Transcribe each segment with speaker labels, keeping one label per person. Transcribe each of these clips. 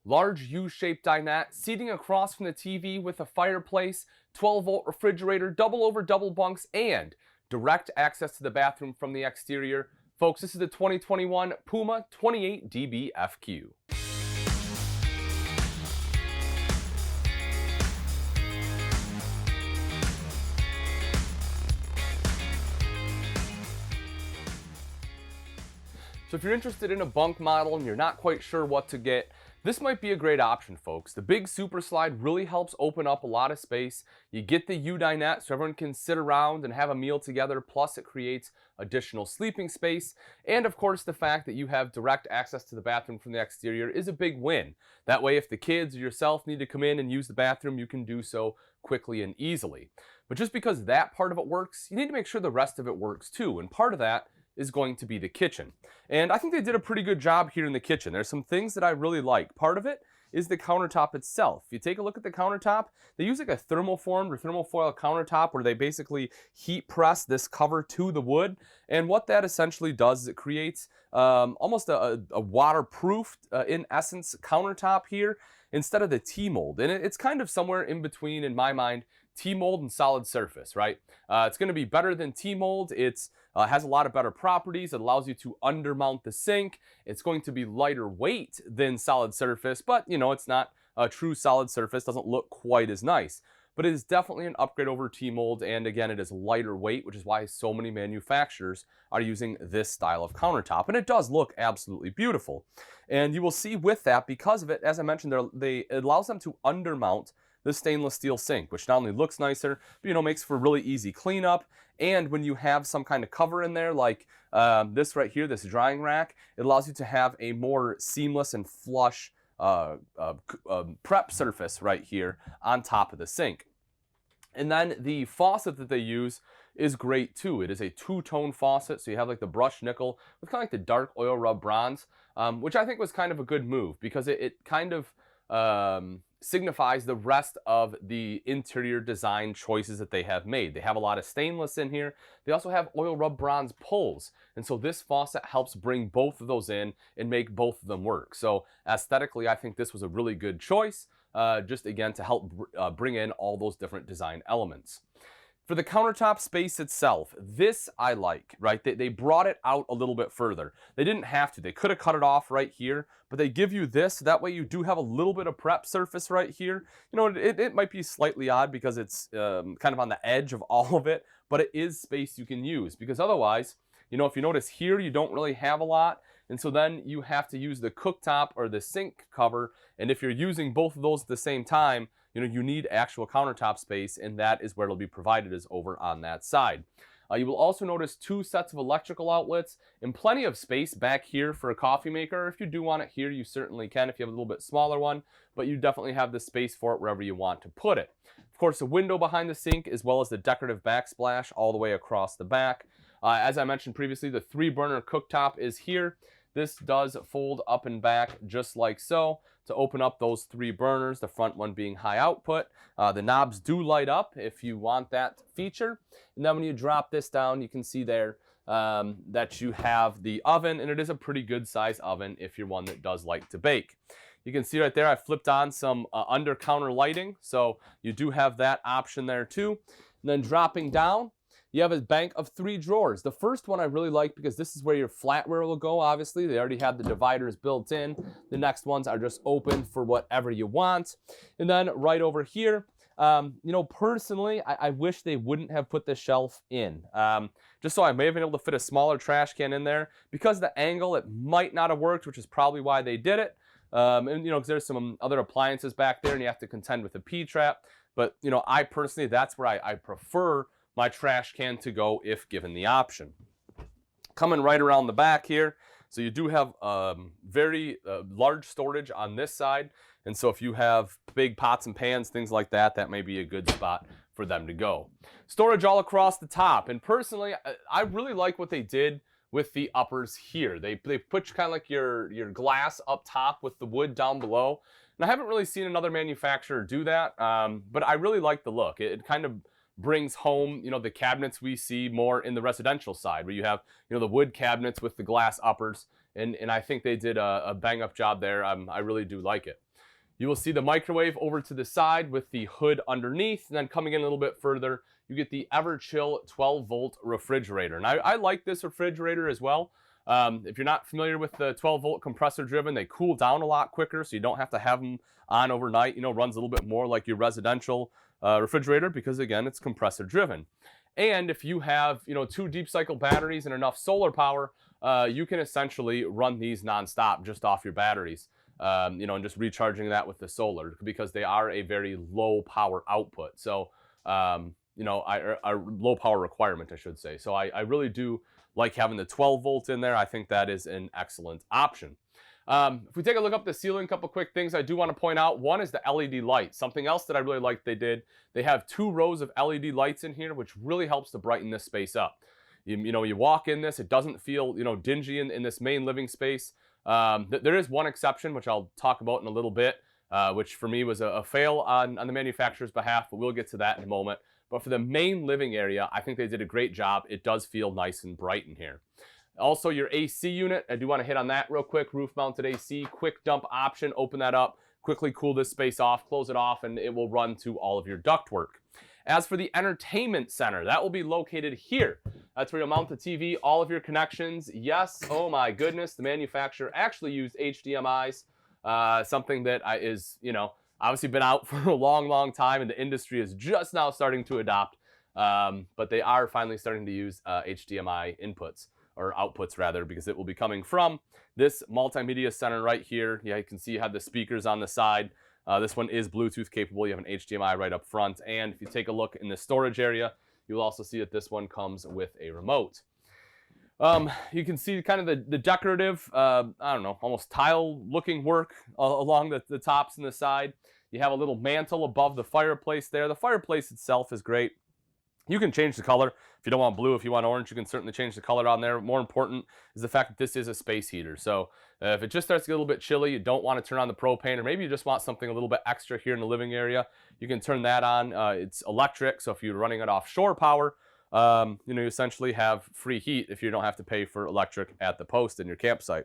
Speaker 1: large U-shaped dinette, seating across from the TV with a fireplace, 12-volt refrigerator, double over double bunks, and direct access to the bathroom from the exterior. Folks, this is the 2021 Puma 28DBFQ. So if you're interested in a bunk model and you're not quite sure what to get, this might be a great option, folks. The big super slide really helps open up a lot of space. You get the U-dinette so everyone can sit around and have a meal together, plus it creates additional sleeping space. And of course, the fact that you have direct access to the bathroom from the exterior is a big win. That way, if the kids or yourself need to come in and use the bathroom, you can do so quickly and easily. But just because that part of it works, you need to make sure the rest of it works too. And part of that is going to be the kitchen. And I think they did a pretty good job here in the kitchen. There's some things that I really like. Part of it is the countertop itself. If you take a look at the countertop, they use like a thermoformed or thermofoil countertop where they basically heat press this cover to the wood. And what that essentially does is it creates almost a waterproof, in essence, countertop here instead of the T-mold. And it's kind of somewhere in between, in my mind, T-mold and solid surface, right? It's going to be better than T-mold. It's has a lot of better properties. It allows you to undermount the sink. It's going to be lighter weight than solid surface, but you know, it's not a true solid surface. Doesn't look quite as nice, but it is definitely an upgrade over T-mold. And again, it is lighter weight, which is why so many manufacturers are using this style of countertop. And it does look absolutely beautiful. And you will see with that, because of it, as I mentioned, it allows them to undermount the stainless steel sink, which not only looks nicer, but you know, makes for really easy cleanup. And when you have some kind of cover in there, like this right here, this drying rack, it allows you to have a more seamless and flush prep surface right here on top of the sink. And then the faucet that they use is great too. It is a two-tone faucet, so you have like the brushed nickel with kind of like the dark oil rub bronze, which I think was kind of a good move because it kind of signifies the rest of the interior design choices that they have made. They have a lot of stainless in here. They also have oil rub bronze pulls. And so this faucet helps bring both of those in and make both of them work. So aesthetically, I think this was a really good choice, just again, to help bring in all those different design elements. For the countertop space itself, this I like, right? They brought it out a little bit further. They didn't have to. They could have cut it off right here, but they give you this. That way you do have a little bit of prep surface right here. You know, it might be slightly odd because it's kind of on the edge of all of it, but it is space you can use because otherwise, you know, if you notice here, you don't really have a lot. And so then you have to use the cooktop or the sink cover. And if you're using both of those at the same time, you know, you need actual countertop space, and that is where it'll be provided, is over on that side. You will also notice two sets of electrical outlets and plenty of space back here for a coffee maker. If you do want it here, you certainly can if you have a little bit smaller one, but you definitely have the space for it wherever you want to put it. Of course, a window behind the sink as well as the decorative backsplash all the way across the back. As I mentioned previously, the 3-burner cooktop is here. This does fold up and back just like so to open up those 3 burners, the front one being high output. The knobs do light up if you want that feature. And then when you drop this down, you can see there that you have the oven, and it is a pretty good size oven if you're one that does like to bake. You can see right there I flipped on some under counter lighting, so you do have that option there too. And then dropping down, you have a bank of 3 drawers. The first one I really like because this is where your flatware will go, obviously. They already have the dividers built in. The next ones are just open for whatever you want. And then right over here, you know, personally, I wish they wouldn't have put this shelf in. Just so I may have been able to fit a smaller trash can in there. Because of the angle, it might not have worked, which is probably why they did it. And, you know, because there's some other appliances back there and you have to contend with a P-trap. But, you know, I personally, that's where I prefer my trash can to go if given the option. Coming right around the back here, so you do have very large storage on this side, and so if you have big pots and pans, things like that, that may be a good spot for them to go. Storage all across the top, and personally, I really like what they did with the uppers here. They put kind of like your glass up top with the wood down below, and I haven't really seen another manufacturer do that, but I really like the look. It kind of brings home, you know, the cabinets we see more in the residential side, where you have, you know, the wood cabinets with the glass uppers, and I think they did a bang up job there. I really do like it. You will see the microwave over to the side with the hood underneath, and then coming in a little bit further, you get the Everchill 12-volt refrigerator. And I like this refrigerator as well. If you're not familiar with the 12-volt compressor driven, they cool down a lot quicker, so you don't have to have them on overnight. Runs a little bit more like your residential refrigerator because, again, it's compressor driven. And if you have, 2 deep cycle batteries and enough solar power, you can essentially run these nonstop just off your batteries. And just recharging that with the solar because they are a very low power output. So, a low power requirement, I should say. So I really do like having the 12 volt in there. I think that is an excellent option. If we take a look up the ceiling, a couple quick things I do want to point out. One is the LED light. Something else that I really like they did. They have 2 rows of LED lights in here, which really helps to brighten this space up. You walk in this, it doesn't feel, dingy in this main living space. There is one exception, which I'll talk about in a little bit, which for me was a fail on the manufacturer's behalf, but we'll get to that in a moment. But for the main living area, I think they did a great job. It does feel nice and bright in here. Also, your AC unit, I do want to hit on that real quick. Roof-mounted AC, quick dump option. Open that up, quickly cool this space off, close it off, and it will run to all of your ductwork. As for the entertainment center, that will be located here. That's where you'll mount the TV, all of your connections. Yes, oh my goodness, the manufacturer actually used HDMIs, something that is, obviously been out for a long, long time, and the industry is just now starting to adopt. But they are finally starting to use HDMI inputs, or outputs rather, because it will be coming from this multimedia center right here. Yeah, you can see you have the speakers on the side. This one is Bluetooth capable. You have an HDMI right up front. And if you take a look in the storage area, you'll also see that this one comes with a remote. You can see kind of the decorative, almost tile looking work along the tops and the side. You have a little mantle above the fireplace there. The fireplace itself is great. You can change the color. If you don't want blue, if you want orange, you can certainly change the color on there. More important is the fact that this is a space heater. So if it just starts to get a little bit chilly, you don't want to turn on the propane, or maybe you just want something a little bit extra here in the living area, you can turn that on. It's electric, so if you're running it off shore power, you essentially have free heat if you don't have to pay for electric at the post in your campsite.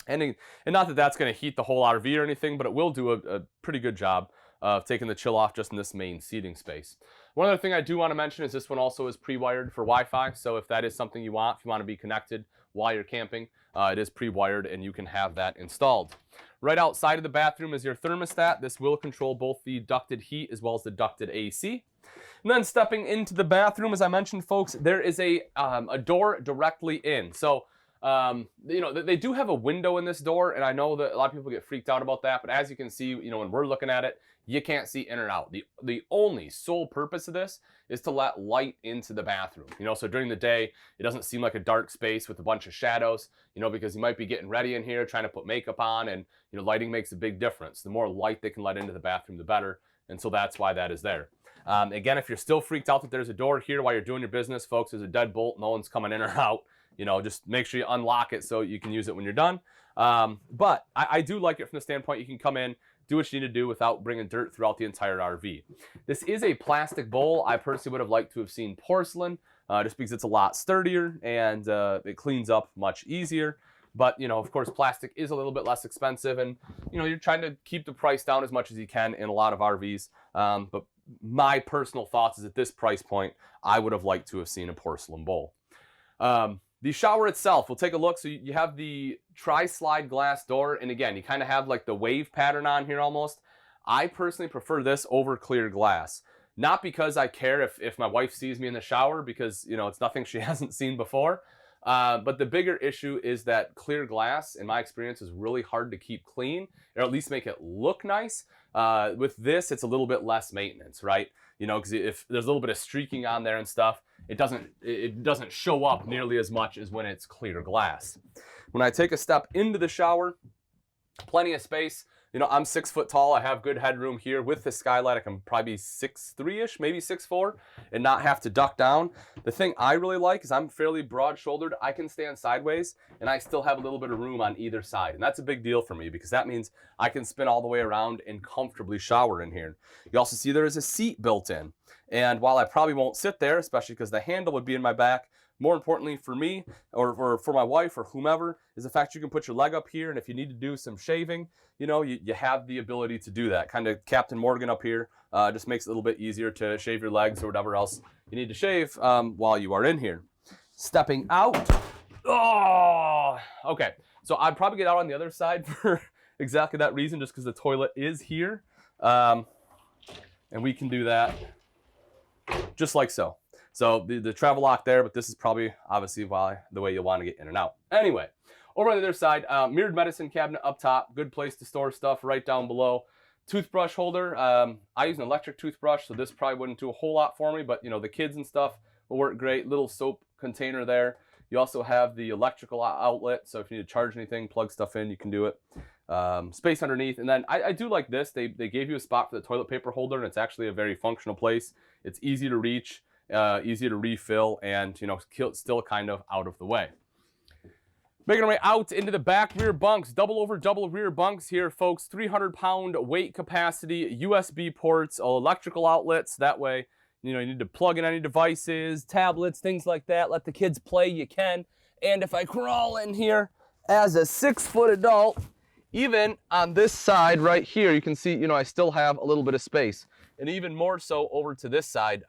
Speaker 1: And not that that's going to heat the whole RV or anything, but it will do a pretty good job of taking the chill off just in this main seating space. One other thing I do want to mention is this one also is pre-wired for Wi-Fi. So if that is something you want, if you want to be connected while you're camping, it is pre-wired and you can have that installed. Right outside of the bathroom is your thermostat. This will control both the ducted heat as well as the ducted AC. And then stepping into the bathroom, as I mentioned, folks, there is a door directly in. So they do have a window in this door, and I know that a lot of people get freaked out about that, but as you can see, when we're looking at it, you can't see in or out. The only sole purpose of this is to let light into the bathroom. So during the day, it doesn't seem like a dark space with a bunch of shadows, because you might be getting ready in here, trying to put makeup on, and lighting makes a big difference. The more light they can let into the bathroom, the better, and so that's why that is there. Again, if you're still freaked out that there's a door here while you're doing your business, folks, there's a deadbolt, no one's coming in or out. Just make sure you unlock it so you can use it when you're done. But I do like it from the standpoint you can come in, do what you need to do without bringing dirt throughout the entire RV. This is a plastic bowl. I personally would have liked to have seen porcelain, just because it's a lot sturdier and it cleans up much easier. But, of course, plastic is a little bit less expensive, and, you're trying to keep the price down as much as you can in a lot of RVs. But my personal thoughts is at this price point, I would have liked to have seen a porcelain bowl. The shower itself, we'll take a look. So you have the tri-slide glass door, and again, you kind of have like the wave pattern on here almost. I personally prefer this over clear glass. Not because I care if my wife sees me in the shower, because it's nothing she hasn't seen before. But the bigger issue is that clear glass, in my experience, is really hard to keep clean, or at least make it look nice. With this, it's a little bit less maintenance, right? Because if there's a little bit of streaking on there and stuff, it doesn't show up nearly as much as when it's clear glass. When I take a step into the shower, plenty of space. I'm 6 foot tall. I have good headroom here. With the skylight, I can probably be 6'3"-ish, maybe 6'4", and not have to duck down. The thing I really like is I'm fairly broad-shouldered. I can stand sideways, and I still have a little bit of room on either side. And that's a big deal for me, because that means I can spin all the way around and comfortably shower in here. You also see there is a seat built in. And while I probably won't sit there, especially because the handle would be in my back, more importantly for me or for my wife or whomever is the fact you can put your leg up here, and if you need to do some shaving, you know, you have the ability to do that. Kind of Captain Morgan up here, just makes it a little bit easier to shave your legs or whatever else you need to shave while you are in here. Stepping out. Oh, okay. So I'd probably get out on the other side for exactly that reason, just because the toilet is here. And we can do that just like so. So the travel lock there, but this is probably obviously the way you'll want to get in and out. Anyway, over on the other side, mirrored medicine cabinet up top. Good place to store stuff right down below. Toothbrush holder. I use an electric toothbrush, so this probably wouldn't do a whole lot for me, but you know, the kids and stuff will work great. Little soap container there. You also have the electrical outlet, so if you need to charge anything, plug stuff in, you can do it. Space underneath, and then I do like this. They gave you a spot for the toilet paper holder, and it's actually a very functional place. It's easy to reach, easy to refill, and you know, still kind of out of the way. Making our way out into the back rear bunks, double rear bunks here, folks. 300-pound weight capacity, USB ports, electrical outlets. That way, you know, you need to plug in any devices, tablets, things like that. Let the kids play, you can. And if I crawl in here as a 6-foot adult, even on this side right here, you can see, you know, I still have a little bit of space. And even more so over to this side.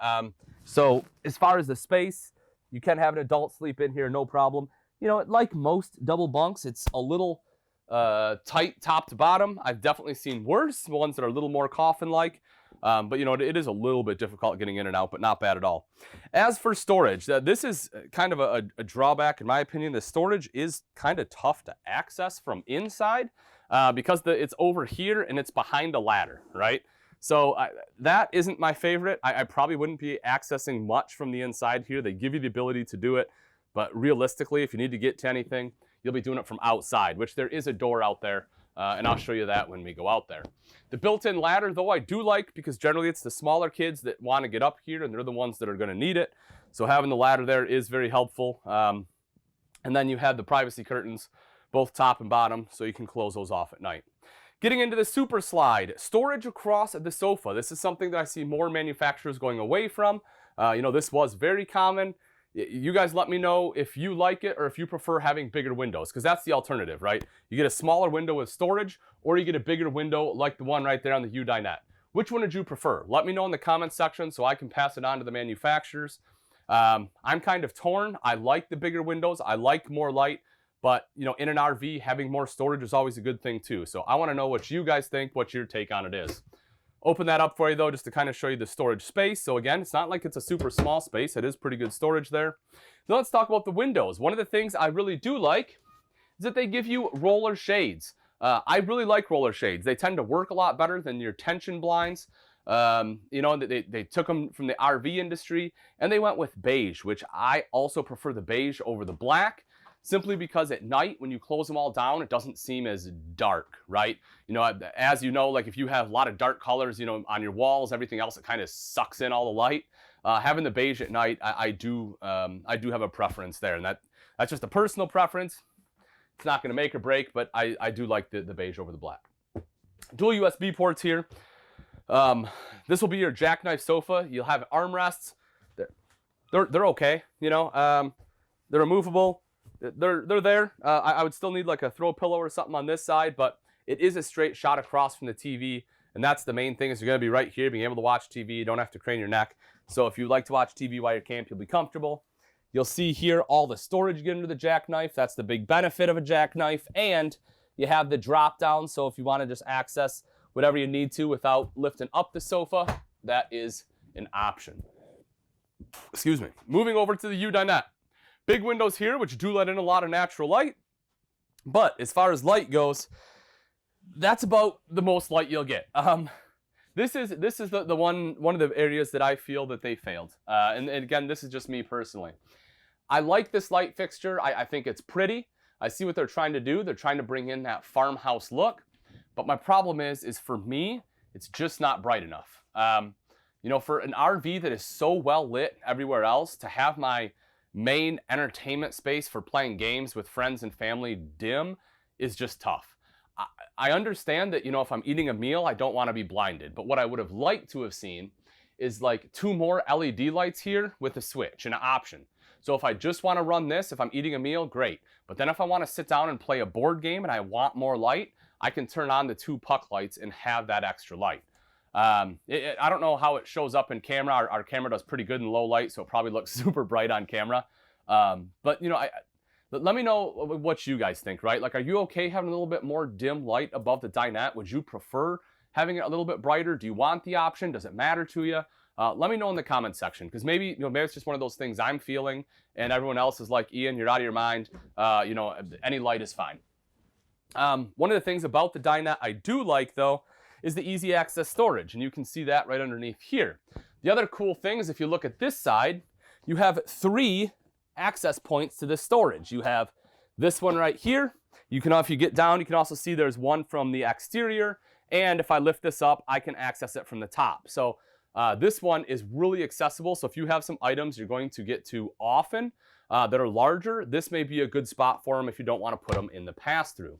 Speaker 1: So as far as the space, you can have an adult sleep in here, no problem. You know, like most double bunks, it's a little tight top to bottom. I've definitely seen worse, ones that are a little more coffin-like. But you know, it is a little bit difficult getting in and out, but not bad at all. As for storage, this is kind of a drawback in my opinion. The storage is kind of tough to access from inside because it's over here and it's behind a ladder, right? So that isn't my favorite. I probably wouldn't be accessing much from the inside here. They give you the ability to do it, but realistically, if you need to get to anything, you'll be doing it from outside, which there is a door out there. And I'll show you that when we go out there. The built-in ladder, though, I do like because generally it's the smaller kids that want to get up here and they're the ones that are going to need it. So having the ladder there is very helpful. And then you have the privacy curtains, both top and bottom, so you can close those off at night. Getting into the super slide, storage across the sofa. This is something that I see more manufacturers going away from. You know, this was very common. You guys let me know if you like it or if you prefer having bigger windows, because that's the alternative, right? You get a smaller window with storage, or you get a bigger window like the one right there on the U-dinette. Which one did you prefer? Let me know in the comments section so I can pass it on to the manufacturers. I'm kind of torn. I like the bigger windows. I like more light, but you know, in an RV, having more storage is always a good thing too. So I want to know what you guys think, what your take on it is. Open that up for you though, just to kind of show you the storage space. So again, it's not like it's a super small space. It is pretty good storage there. Now let's talk about the windows. One of the things I really do like is that they give you roller shades. I really like roller shades. They tend to work a lot better than your tension blinds. You know, they took them from the RV industry and they went with beige, which I also prefer the beige over the black. Simply because at night, when you close them all down, it doesn't seem as dark, right? You know, as you know, like if you have a lot of dark colors, you know, on your walls, everything else, it kind of sucks in all the light. Having the beige at night, I do have a preference there, and that's just a personal preference. It's not going to make or break, but I do like the beige over the black. Dual USB ports here. This will be your Jackknife Sofa. You'll have armrests. They're okay, you know. They're removable. They're there. I would still need like a throw pillow or something on this side, but it is a straight shot across from the TV, and that's the main thing, is you're going to be right here, being able to watch TV. You don't have to crane your neck. So if you like to watch TV while you're camping, you'll be comfortable. You'll see here all the storage you get into the Jackknife. That's the big benefit of a Jackknife, and you have the drop down, so if you want to just access whatever you need to without lifting up the sofa, that is an option. Excuse me. Moving over to the U-dinette. Big windows here, which do let in a lot of natural light. But as far as light goes, that's about the most light you'll get. This is the one of the areas that I feel that they failed. And again, this is just me personally. I like this light fixture. I think it's pretty. I see what they're trying to do. They're trying to bring in that farmhouse look. But my problem is for me, it's just not bright enough. You know, for an RV that is so well lit everywhere else, to have my main entertainment space for playing games with friends and family dim is just tough. I understand that, you know, if I'm eating a meal, I don't want to be blinded. But what I would have liked to have seen is like 2 more LED lights here with a switch, an option. So if I just want to run this, if I'm eating a meal, great. But then if I want to sit down and play a board game and I want more light, I can turn on the 2 puck lights and have that extra light. I don't know how it shows up in camera. Our camera does pretty good in low light, so it probably looks super bright on camera. But you know, let me know what you guys think, right? Like, are you okay having a little bit more dim light above the dinette? Would you prefer having it a little bit brighter? Do you want the option? Does it matter to you? Let me know in the comment section, because maybe it's just one of those things I'm feeling, and everyone else is like, Ian, you're out of your mind. Any light is fine. One of the things about the dinette I do like, though, is the easy access storage, and you can see that right underneath here. The other cool thing is if you look at this side, you have 3 access points to this storage. You have this one right here. You can, if you get down, you can also see there's one from the exterior, and if I lift this up, I can access it from the top. So this one is really accessible. So if you have some items you're going to get to often that are larger, this may be a good spot for them if you don't want to put them in the pass-through.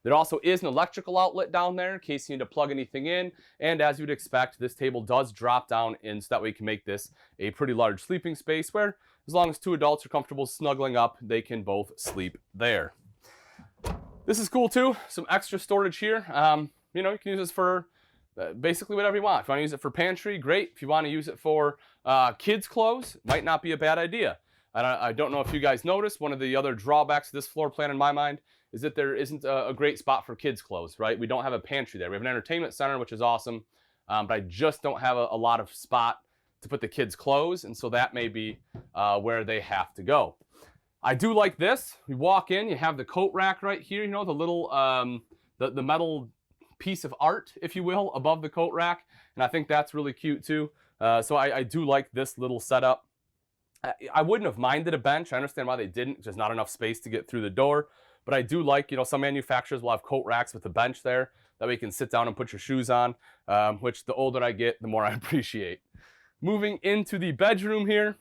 Speaker 1: There also is an electrical outlet down there in case you need to plug anything in. And as you'd expect, this table does drop down in, so that way you can make this a pretty large sleeping space where, as long as 2 adults are comfortable snuggling up, they can both sleep there. This is cool too. Some extra storage here. You can use this for basically whatever you want. If you want to use it for pantry, great. If you want to use it for kids' clothes, might not be a bad idea. I don't know if you guys noticed, one of the other drawbacks to this floor plan in my mind is that there isn't a great spot for kids' clothes, right? We don't have a pantry there. We have an entertainment center, which is awesome, but I just don't have a lot of spot to put the kids' clothes, and so that may be where they have to go. I do like this. You walk in, you have the coat rack right here, the little, the metal piece of art, if you will, above the coat rack, and I think that's really cute too. So I do like this little setup. I wouldn't have minded a bench. I understand why they didn't. There's not enough space to get through the door. But I do like, some manufacturers will have coat racks with a bench there. That way you can sit down and put your shoes on, which the older I get, the more I appreciate. Moving into the bedroom here.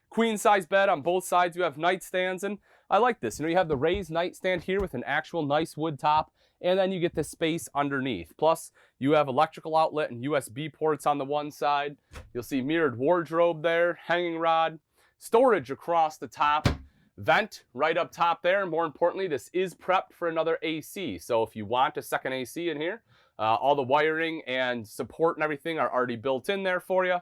Speaker 1: Queen size bed on both sides. You have nightstands, and I like this. You have the raised nightstand here with an actual nice wood top, and then you get the space underneath. Plus, you have electrical outlet and USB ports on the one side. You'll see mirrored wardrobe there, hanging rod, storage across the top, vent right up top there. More importantly, this is prepped for another AC. So if you want a second AC in here, all the wiring and support and everything are already built in there for you.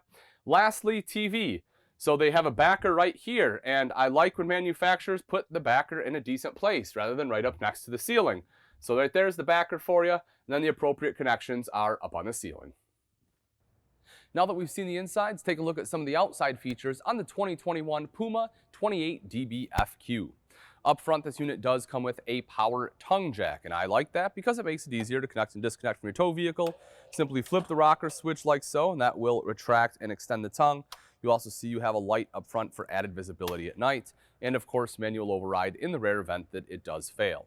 Speaker 1: Lastly, TV. So they have a backer right here, and I like when manufacturers put the backer in a decent place rather than right up next to the ceiling. So right there's the backer for you, and then the appropriate connections are up on the ceiling. Now that we've seen the insides, take a look at some of the outside features on the 2021 Puma 28DBFQ. Up front, this unit does come with a power tongue jack, and I like that because it makes it easier to connect and disconnect from your tow vehicle. Simply flip the rocker switch like so, and that will retract and extend the tongue. You also see you have a light up front for added visibility at night, and of course manual override in the rare event that it does fail.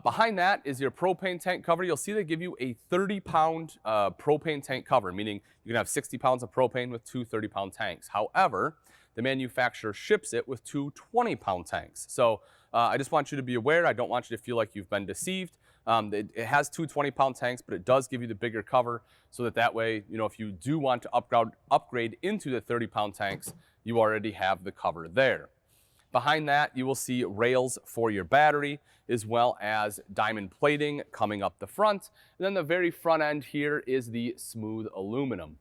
Speaker 1: Behind that is your propane tank cover. You'll see they give you a 30-pound propane tank cover, meaning you can have 60 pounds of propane with 2 30-pound tanks. However, the manufacturer ships it with 2 20-pound tanks. So I just want you to be aware. I don't want you to feel like you've been deceived. It has 2 20-pound tanks, but it does give you the bigger cover so that way, if you do want to upgrade into the 30-pound tanks, you already have the cover there. Behind that, you will see rails for your battery, as well as diamond plating coming up the front. And then the very front end here is the smooth aluminum.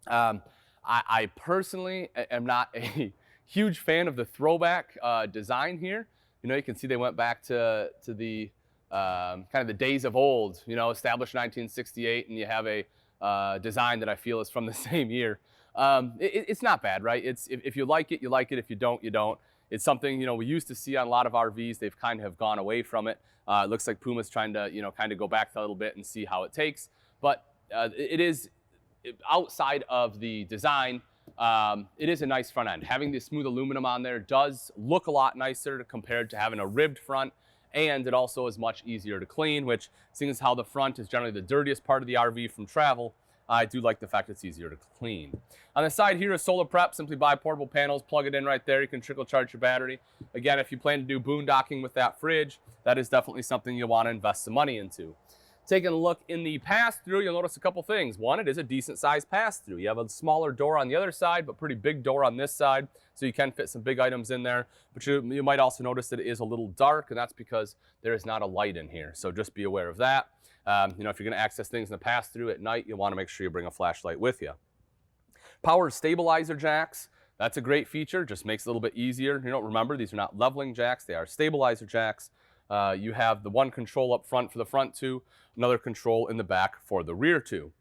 Speaker 1: I personally am not a huge fan of the throwback design here. You can see they went back to the kind of the days of old, established 1968, and you have a design that I feel is from the same year. It's not bad, right? If you like it, you like it. If you don't, you don't. It's something, we used to see on a lot of RVs. They've kind of have gone away from it. It looks like Puma's trying to, kind of go back a little bit and see how it takes. But it is, outside of the design, it is a nice front end. Having the smooth aluminum on there does look a lot nicer compared to having a ribbed front. And it also is much easier to clean, which, seeing as how the front is generally the dirtiest part of the RV from travel, I do like the fact it's easier to clean. On the side here is solar prep. Simply buy portable panels, plug it in right there. You can trickle charge your battery. Again, if you plan to do boondocking with that fridge, that is definitely something you'll want to invest some money into. Taking a look in the pass-through, you'll notice a couple things. One, it is a decent-sized pass-through. You have a smaller door on the other side, but pretty big door on this side, so you can fit some big items in there. But you might also notice that it is a little dark, and that's because there is not a light in here, so just be aware of that. You know, if you're going to access things in the pass-through at night, you'll want to make sure you bring a flashlight with you. Power stabilizer jacks. That's a great feature, just makes it a little bit easier. You know, remember, these are not leveling jacks, they are stabilizer jacks. You have the one control up front for the front two, another control in the back for the rear two.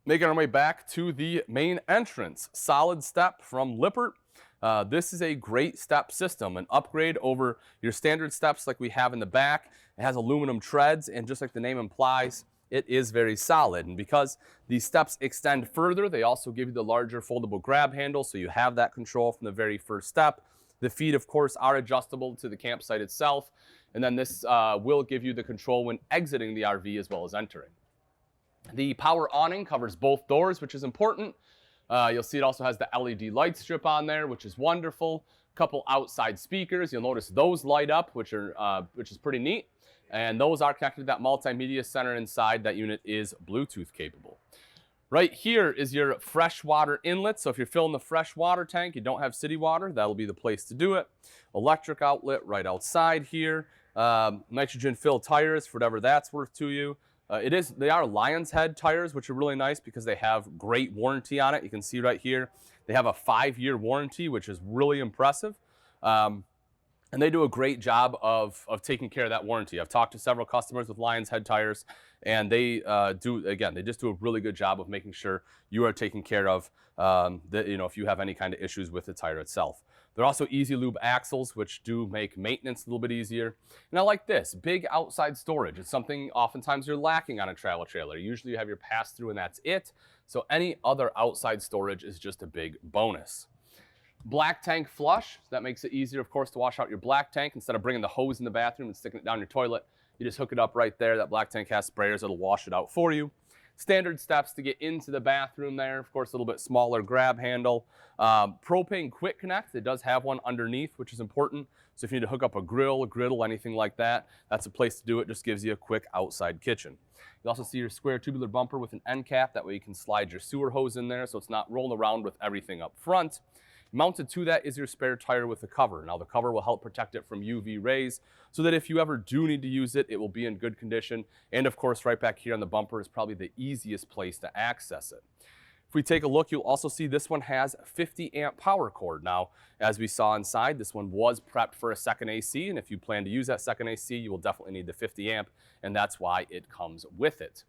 Speaker 1: Making our way back to the main entrance, solid step from Lippert. This is a great step system, an upgrade over your standard steps like we have in the back. It has aluminum treads, and just like the name implies, it is very solid. And because these steps extend further, they also give you the larger foldable grab handle, so you have that control from the very first step. The feet, of course, are adjustable to the campsite itself, and then this will give you the control when exiting the RV as well as entering. The power awning covers both doors, which is important. You'll see it also has the LED light strip on there, which is wonderful. A couple outside speakers. You'll notice those light up, which is pretty neat. And those are connected to that multimedia center inside. That unit is Bluetooth capable. Right here is your freshwater inlet. So if you're filling the fresh water tank, you don't have city water, that'll be the place to do it. Electric outlet right outside here. Nitrogen filled tires for whatever that's worth to you. They are Lion's Head tires, which are really nice because they have great warranty on it. You can see right here, they have a 5-year warranty, which is really impressive. And they do a great job of taking care of that warranty. I've talked to several customers with Lion's Head tires, and they just do a really good job of making sure you are taken care of, if you have any kind of issues with the tire itself. They're also easy lube axles, which do make maintenance a little bit easier. And I like this, big outside storage. It's something oftentimes you're lacking on a travel trailer. Usually you have your pass-through and that's it. So any other outside storage is just a big bonus. Black tank flush, that makes it easier, of course, to wash out your black tank. Instead of bringing the hose in the bathroom and sticking it down your toilet, you just hook it up right there. That black tank has sprayers that'll wash it out for you. Standard steps to get into the bathroom there. Of course, a little bit smaller grab handle. Propane quick connect, it does have one underneath, which is important. So if you need to hook up a grill, a griddle, anything like that, that's a place to do it. Just gives you a quick outside kitchen. You also see your square tubular bumper with an end cap. That way you can slide your sewer hose in there so it's not rolling around with everything up front. Mounted to that is your spare tire with the cover. Now the cover will help protect it from UV rays so that if you ever do need to use it, it will be in good condition. And of course, right back here on the bumper is probably the easiest place to access it. If we take a look, you'll also see this one has 50 amp power cord. Now, as we saw inside, this one was prepped for a second AC, and if you plan to use that second AC, you will definitely need the 50 amp, and that's why it comes with it.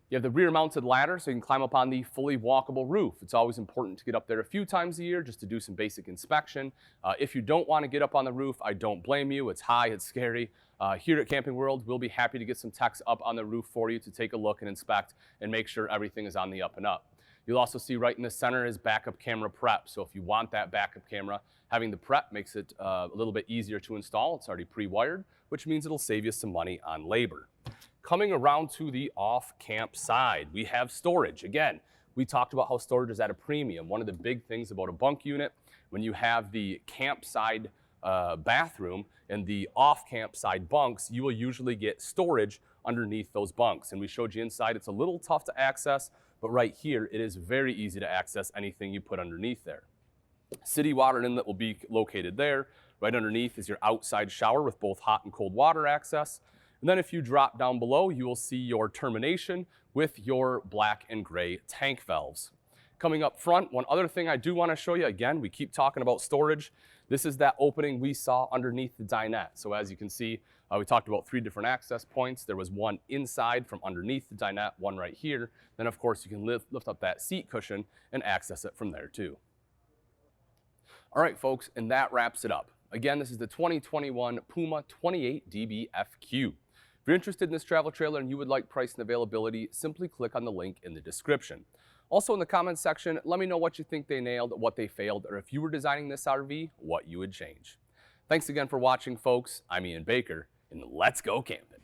Speaker 1: You have the rear mounted ladder so you can climb up on the fully walkable roof. It's always important to get up there a few times a year just to do some basic inspection. If you don't want to get up on the roof, I don't blame you. It's high, it's scary. Here at Camping World, we'll be happy to get some techs up on the roof for you to take a look and inspect and make sure everything is on the up and up. You'll also see right in the center is backup camera prep. So if you want that backup camera, having the prep makes it a little bit easier to install. It's already pre-wired, which means it'll save you some money on labor. Coming around to the off-camp side, we have storage. Again, we talked about how storage is at a premium. One of the big things about a bunk unit, when you have the campside bathroom and the off-camp side bunks, you will usually get storage underneath those bunks. And we showed you inside, it's a little tough to access, but right here, it is very easy to access anything you put underneath there. City water inlet will be located there. Right underneath is your outside shower with both hot and cold water access. And then if you drop down below, you will see your termination with your black and gray tank valves. Coming up front, one other thing I do want to show you, again, we keep talking about storage. This is that opening we saw underneath the dinette. So as you can see, we talked about 3 different access points. There was one inside from underneath the dinette, one right here. Then of course you can lift up that seat cushion and access it from there too. All right, folks, and that wraps it up. Again, this is the 2021 Puma 28DBFQ. If you're interested in this travel trailer and you would like price and availability, simply click on the link in the description. Also in the comments section, let me know what you think they nailed, what they failed, or if you were designing this RV, what you would change. Thanks again for watching, folks. I'm Ian Baker, and let's go camping.